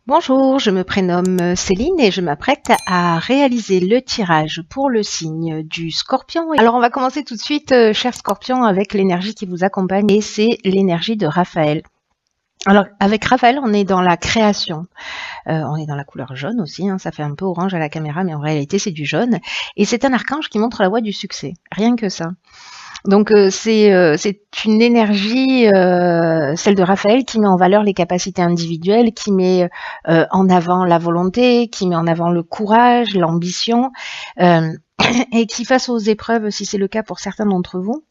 Bonjour, je me prénomme Céline et je m'apprête à réaliser le tirage pour le signe du Scorpion. Alors on va commencer tout de suite, cher Scorpion, avec l'énergie qui vous accompagne et c'est l'énergie de Raphaël. Alors avec Raphaël, on est dans la création, on est dans la couleur jaune aussi, hein, ça fait un peu orange à la caméra, mais en réalité c'est du jaune. Et c'est un archange qui montre la voie du succès, rien que ça. Donc c'est une énergie, celle de Raphaël, qui met en valeur les capacités individuelles, qui met en avant la volonté, qui met en avant le courage, l'ambition, euh, et qui, face aux épreuves, si c'est le cas pour certains d'entre vous,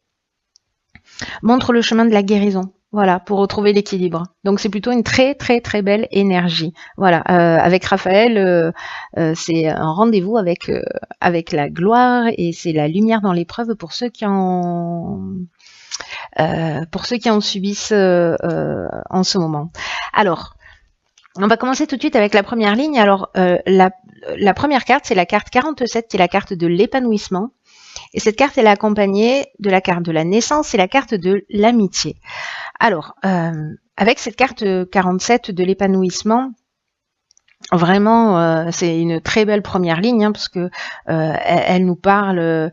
montre le chemin de la guérison. Voilà, pour retrouver l'équilibre. Donc c'est plutôt une très très très belle énergie. Voilà, avec Raphaël, c'est un rendez-vous avec la gloire et c'est la lumière dans l'épreuve pour ceux qui en subissent en ce moment. Alors, on va commencer tout de suite avec la première ligne. Alors, la première carte, c'est la carte 47, qui est la carte de l'épanouissement. Et cette carte, elle est accompagnée de la carte de la naissance et la carte de l'amitié. Alors, avec cette carte 47 de l'épanouissement, vraiment, c'est une très belle première ligne, hein, parce que elle nous parle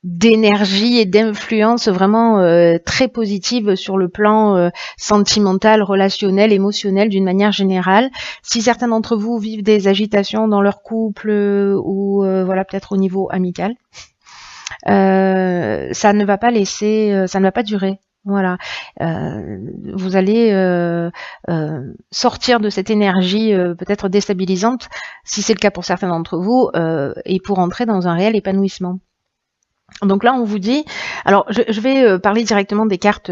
d'énergie et d'influence vraiment très positive sur le plan sentimental, relationnel, émotionnel d'une manière générale. Si certains d'entre vous vivent des agitations dans leur couple ou voilà, peut-être au niveau amical, ça ne va pas ça ne va pas durer. Voilà, vous allez sortir de cette énergie peut-être déstabilisante, si c'est le cas pour certains d'entre vous, et pour entrer dans un réel épanouissement. Donc là, on vous dit, alors je vais parler directement des cartes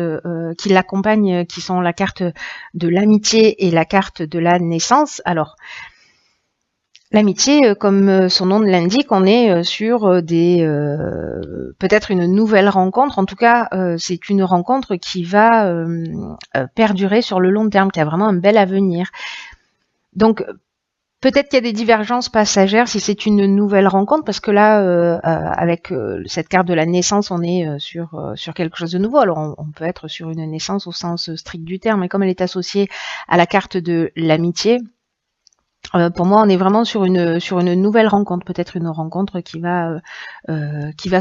qui l'accompagnent, qui sont la carte de l'amitié et la carte de la naissance. Alors, l'amitié, comme son nom l'indique, on est sur peut-être une nouvelle rencontre. En tout cas, c'est une rencontre qui va perdurer sur le long terme, qui a vraiment un bel avenir. Donc, peut-être qu'il y a des divergences passagères si c'est une nouvelle rencontre, parce que là, avec cette carte de la naissance, on est sur quelque chose de nouveau. Alors, on peut être sur une naissance au sens strict du terme, mais comme elle est associée à la carte de l'amitié, pour moi, on est vraiment sur une nouvelle rencontre, peut-être une rencontre qui va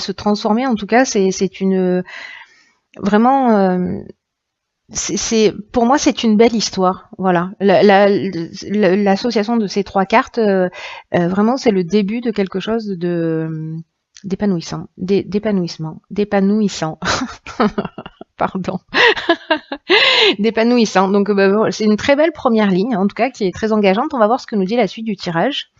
se transformer. En tout cas, c'est une vraiment. Pour moi, c'est une belle histoire. Voilà, l'association de ces trois cartes, vraiment, c'est le début de quelque chose d'épanouissant, d'épanouissant. Pardon, d'épanouissant. Donc, c'est une très belle première ligne, en tout cas, qui est très engageante. On va voir ce que nous dit la suite du tirage.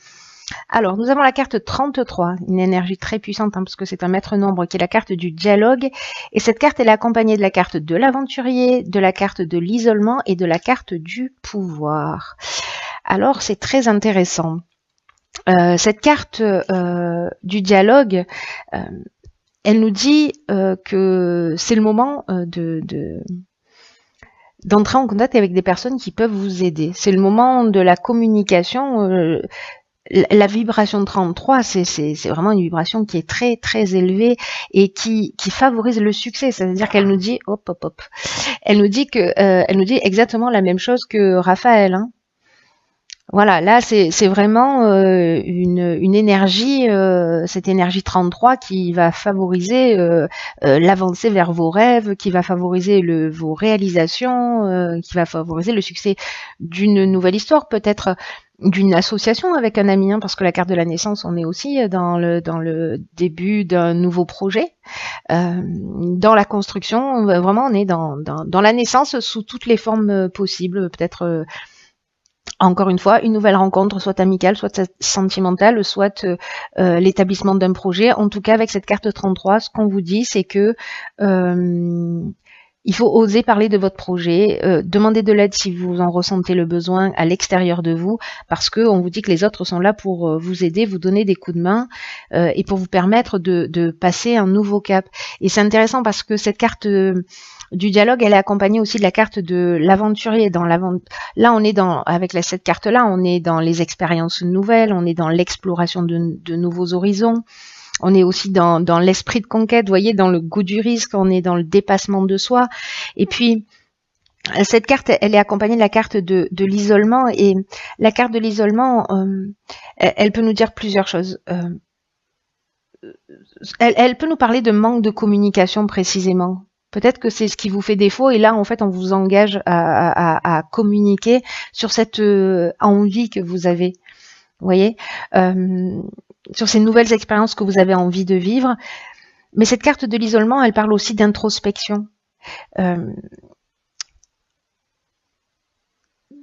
Alors, nous avons la carte 33, une énergie très puissante, hein, parce que c'est un maître nombre, qui est la carte du dialogue. Et cette carte, elle est accompagnée de la carte de l'aventurier, de la carte de l'isolement et de la carte du pouvoir. Alors, c'est très intéressant. Cette carte du dialogue, elle nous dit que c'est le moment d'entrer en contact avec des personnes qui peuvent vous aider. C'est le moment de la communication. La vibration 33, c'est vraiment une vibration qui est très très élevée et qui favorise le succès. C'est-à-dire qu'elle nous dit hop hop hop. Elle nous dit exactement la même chose que Raphaël. Hein. Voilà, là c'est vraiment une énergie, cette énergie 33 qui va favoriser l'avancée vers vos rêves, qui va favoriser vos réalisations, qui va favoriser le succès d'une nouvelle histoire, peut-être d'une association avec un ami, hein, parce que la carte de la naissance, on est aussi dans le début d'un nouveau projet, dans la construction, vraiment on est dans la naissance sous toutes les formes possibles, peut-être encore une fois, une nouvelle rencontre, soit amicale, soit sentimentale, soit l'établissement d'un projet. En tout cas, avec cette carte 33, ce qu'on vous dit, c'est que il faut oser parler de votre projet, demander de l'aide si vous en ressentez le besoin à l'extérieur de vous, parce que on vous dit que les autres sont là pour vous aider, vous donner des coups de main et pour vous permettre de passer un nouveau cap. Et c'est intéressant parce que cette carte du dialogue, elle est accompagnée aussi de la carte de l'aventurier. Là, on est avec cette carte-là, on est dans les expériences nouvelles, on est dans l'exploration de nouveaux horizons. On est aussi dans l'esprit de conquête, vous voyez, dans le goût du risque, on est dans le dépassement de soi. Et puis, Cette carte, elle est accompagnée de la carte de l'isolement, et la carte de l'isolement, elle peut nous dire plusieurs choses. Elle peut nous parler de manque de communication précisément. Peut-être que c'est ce qui vous fait défaut, et là, en fait, on vous engage à communiquer sur cette envie que vous avez. Vous voyez, sur ces nouvelles expériences que vous avez envie de vivre. Mais cette carte de l'isolement, elle parle aussi d'introspection.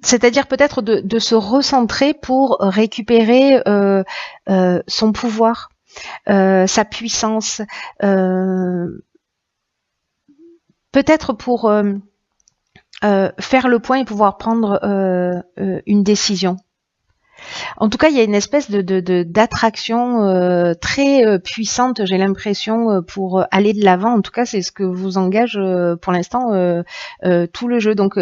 C'est-à-dire peut-être de se recentrer pour récupérer son pouvoir, sa puissance, peut-être pour faire le point et pouvoir prendre une décision. En tout cas, il y a une espèce d'attraction très puissante, j'ai l'impression, pour aller de l'avant. En tout cas, c'est ce que vous engage pour l'instant tout le jeu. Donc,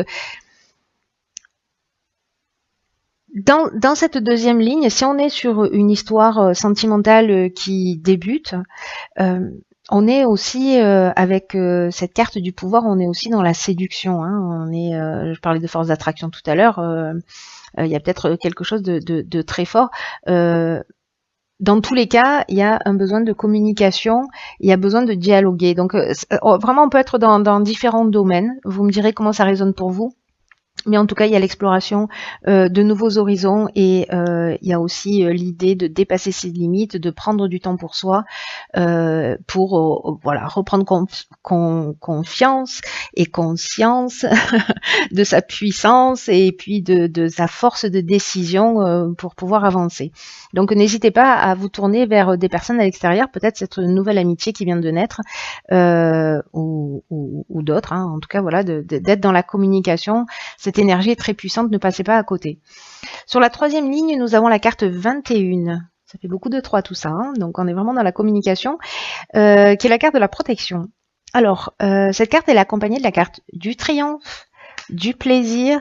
dans cette deuxième ligne, si on est sur une histoire sentimentale qui débute, on est aussi avec cette carte du pouvoir, on est aussi dans la séduction. Hein. Je parlais de force d'attraction tout à l'heure. Il y a peut-être quelque chose de très fort. Dans tous les cas, il y a un besoin de communication, il y a besoin de dialoguer. Donc vraiment, on peut être dans différents domaines. Vous me direz comment ça résonne pour vous. Mais en tout cas, il y a l'exploration de nouveaux horizons, et il y a aussi l'idée de dépasser ses limites, de prendre du temps pour soi, pour voilà, reprendre confiance et conscience de sa puissance, et puis de sa force de décision pour pouvoir avancer. Donc n'hésitez pas à vous tourner vers des personnes à l'extérieur, peut-être cette nouvelle amitié qui vient de naître, ou d'autres, hein. En tout cas, voilà, d'être dans la communication. Cette énergie est très puissante, ne passez pas à côté. Sur la troisième ligne, nous avons la carte 21. Ça fait beaucoup de 3 tout ça, hein. Donc on est vraiment dans la communication, qui est la carte de la protection. Alors, cette carte, elle est accompagnée de la carte du triomphe, du plaisir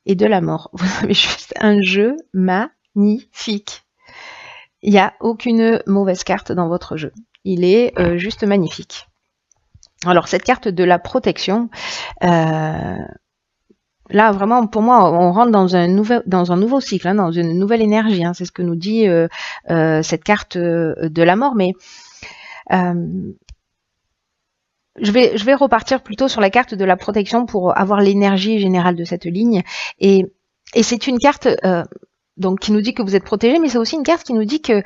et de la mort. Vous avez juste un jeu magnifique. Il n'y a aucune mauvaise carte dans votre jeu. Il est juste magnifique. Alors, cette carte de la protection, là, vraiment, pour moi, on rentre dans un nouveau cycle, hein, dans une nouvelle énergie. Hein, c'est ce que nous dit cette carte de la mort. Mais je vais repartir plutôt sur la carte de la protection pour avoir l'énergie générale de cette ligne. Et c'est une carte donc qui nous dit que vous êtes protégé, mais c'est aussi une carte qui nous dit que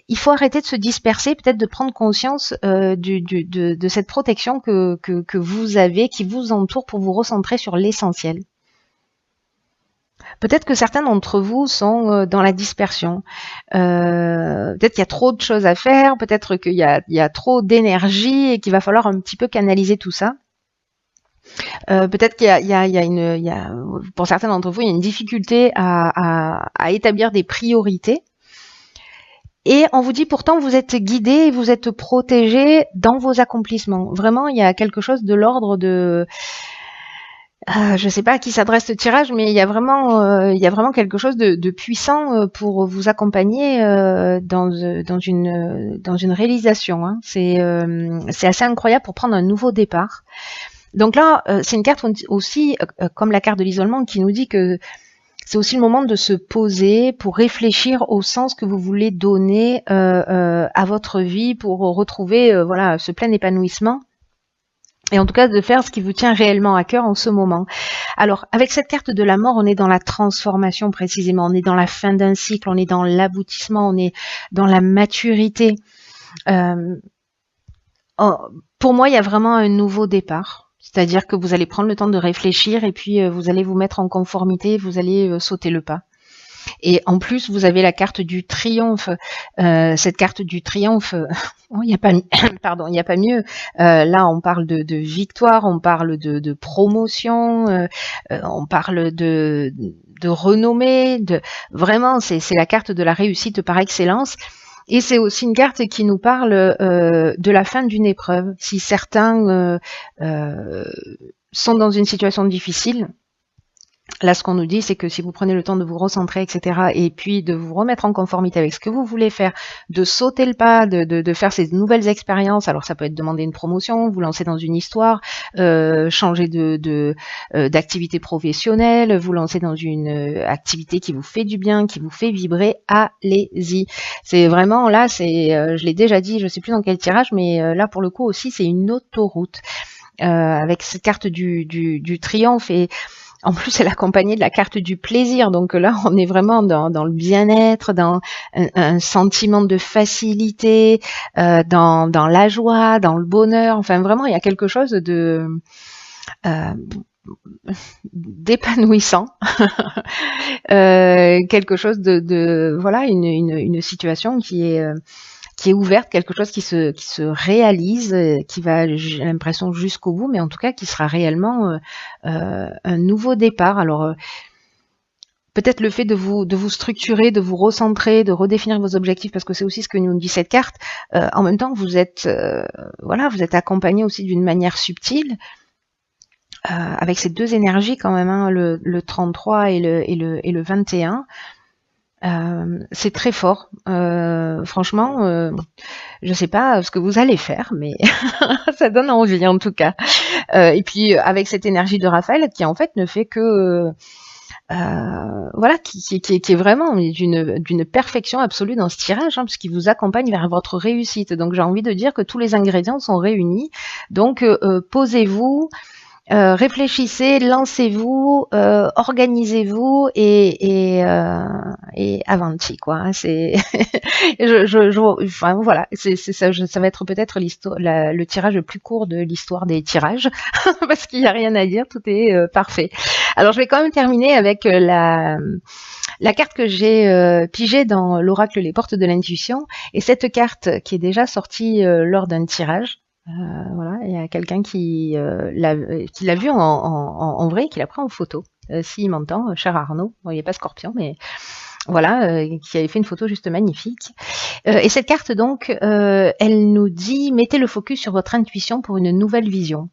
il faut arrêter de se disperser, peut-être de prendre conscience de cette protection que vous avez, qui vous entoure, pour vous recentrer sur l'essentiel. Peut-être que certains d'entre vous sont dans la dispersion. Peut-être qu'il y a trop de choses à faire, peut-être qu'il y a trop d'énergie et qu'il va falloir un petit peu canaliser tout ça. Peut-être qu'il y a pour certains d'entre vous, il y a une difficulté à établir des priorités. Et on vous dit pourtant, vous êtes guidé et vous êtes protégé dans vos accomplissements. Vraiment, il y a quelque chose de l'ordre de... je ne sais pas à qui s'adresse ce tirage, mais il y a vraiment quelque chose de puissant pour vous accompagner dans une réalisation. Hein. C'est assez incroyable pour prendre un nouveau départ. Donc là, c'est une carte aussi, comme la carte de l'isolement, qui nous dit que c'est aussi le moment de se poser pour réfléchir au sens que vous voulez donner à votre vie, pour retrouver voilà, ce plein épanouissement. Et en tout cas, de faire ce qui vous tient réellement à cœur en ce moment. Alors, avec cette carte de la mort, on est dans la transformation précisément. On est dans la fin d'un cycle, on est dans l'aboutissement, on est dans la maturité. Pour moi, il y a vraiment un nouveau départ. C'est-à-dire que vous allez prendre le temps de réfléchir, et puis vous allez vous mettre en conformité, vous allez sauter le pas. Et en plus, vous avez la carte du triomphe. Cette carte du triomphe, il n'y a pas, pardon, il n'y a pas mieux. Là, on parle de victoire, on parle de promotion, on parle de renommée. Vraiment, c'est la carte de la réussite par excellence. Et c'est aussi une carte qui nous parle de la fin d'une épreuve. Si certains sont dans une situation difficile, Là, ce qu'on nous dit, c'est que si vous prenez le temps de vous recentrer, etc., et puis de vous remettre en conformité avec ce que vous voulez faire, de sauter le pas, de faire ces nouvelles expériences, alors ça peut être demander une promotion, vous lancer dans une histoire, changer d'activité professionnelle, vous lancer dans une activité qui vous fait du bien, qui vous fait vibrer, allez-y. C'est vraiment, là, je l'ai déjà dit, je sais plus dans quel tirage, mais là, pour le coup aussi, c'est une autoroute. Avec cette carte du triomphe, et en plus, elle est accompagnée de la carte du plaisir. Donc là, on est vraiment dans le bien-être, dans un sentiment de facilité, dans la joie, dans le bonheur. Enfin, vraiment, il y a quelque chose d'épanouissant, quelque chose voilà, une situation qui est ouverte, quelque chose qui se réalise, qui va, j'ai l'impression, jusqu'au bout, mais en tout cas qui sera réellement un nouveau départ. Alors peut-être le fait de vous structurer, de vous recentrer, de redéfinir vos objectifs, parce que c'est aussi ce que nous dit cette carte. En même temps, vous êtes voilà, vous êtes accompagné aussi d'une manière subtile. Avec ces deux énergies quand même, hein, le 33 et le 21. C'est très fort. Franchement, je sais pas ce que vous allez faire, mais ça donne envie en tout cas. Et puis avec cette énergie de Raphaël qui en fait ne fait que voilà, qui est vraiment d'une perfection absolue dans ce tirage, hein, parce qu'il vous accompagne vers votre réussite. Donc j'ai envie de dire que tous les ingrédients sont réunis. Donc posez-vous. Réfléchissez, lancez-vous, organisez-vous et avanti quoi. Hein, c'est, enfin voilà, c'est ça. Ça va être peut-être le tirage le plus court de l'histoire des tirages parce qu'il n'y a rien à dire, tout est parfait. Alors je vais quand même terminer avec la carte que j'ai pigée dans l'oracle Les Portes de l'Intuition, et cette carte qui est déjà sortie lors d'un tirage. Voilà, il y a quelqu'un qui l'a vu en vrai, qui l'a pris en photo. S'il m'entend, cher Arnaud, bon, il n'est pas Scorpion, mais voilà, qui avait fait une photo juste magnifique. Et cette carte, donc, elle nous dit « Mettez le focus sur votre intuition pour une nouvelle vision ».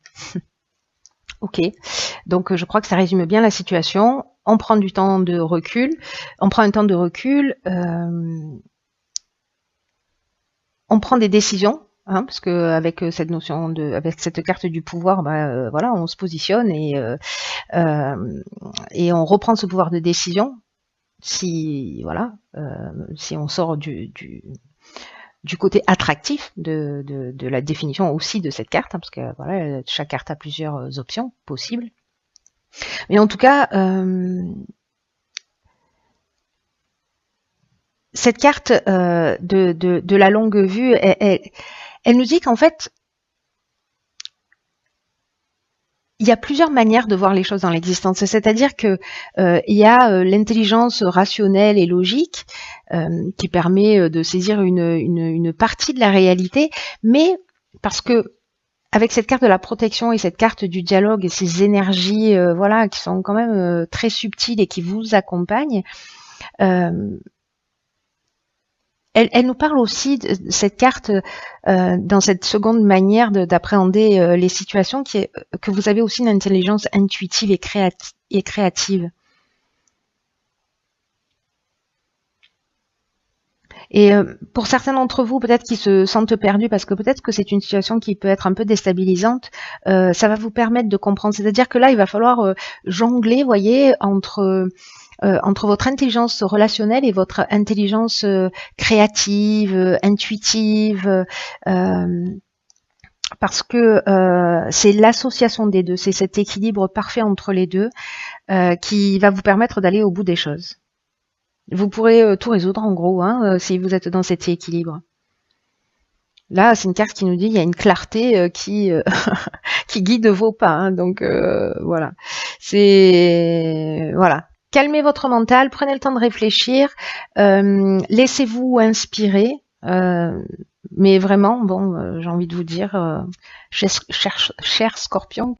Ok, donc je crois que ça résume bien la situation. On prend du temps de recul, on prend un temps de recul, on prend des décisions. Hein, parce que avec cette notion avec cette carte du pouvoir, voilà, on se positionne et on reprend ce pouvoir de décision. Si voilà, si on sort du côté attractif de la définition aussi de cette carte, hein, parce que voilà, chaque carte a plusieurs options possibles. Mais en tout cas, cette carte de la longue vue, elle nous dit qu'en fait, il y a plusieurs manières de voir les choses dans l'existence. C'est-à-dire que il y a l'intelligence rationnelle et logique qui permet de saisir une partie de la réalité, mais parce que avec cette carte de la protection et cette carte du dialogue et ces énergies voilà, qui sont quand même très subtiles et qui vous accompagnent, elle nous parle aussi de cette carte dans cette seconde manière d'appréhender les situations, que vous avez aussi une intelligence intuitive et créative. Et pour certains d'entre vous, peut-être qui se sentent perdus, parce que peut-être que c'est une situation qui peut être un peu déstabilisante, ça va vous permettre de comprendre. C'est-à-dire que là, il va falloir jongler, voyez, entre votre intelligence relationnelle et votre intelligence créative, intuitive, parce que c'est l'association des deux, c'est cet équilibre parfait entre les deux qui va vous permettre d'aller au bout des choses. Vous pourrez tout résoudre en gros, hein, si vous êtes dans cet équilibre. Là, c'est une carte qui nous dit qu'il y a une clarté qui guide vos pas, hein, donc voilà. C'est voilà. Calmez votre mental, prenez le temps de réfléchir, laissez-vous inspirer, mais vraiment, bon, j'ai envie de vous dire, cher Scorpion,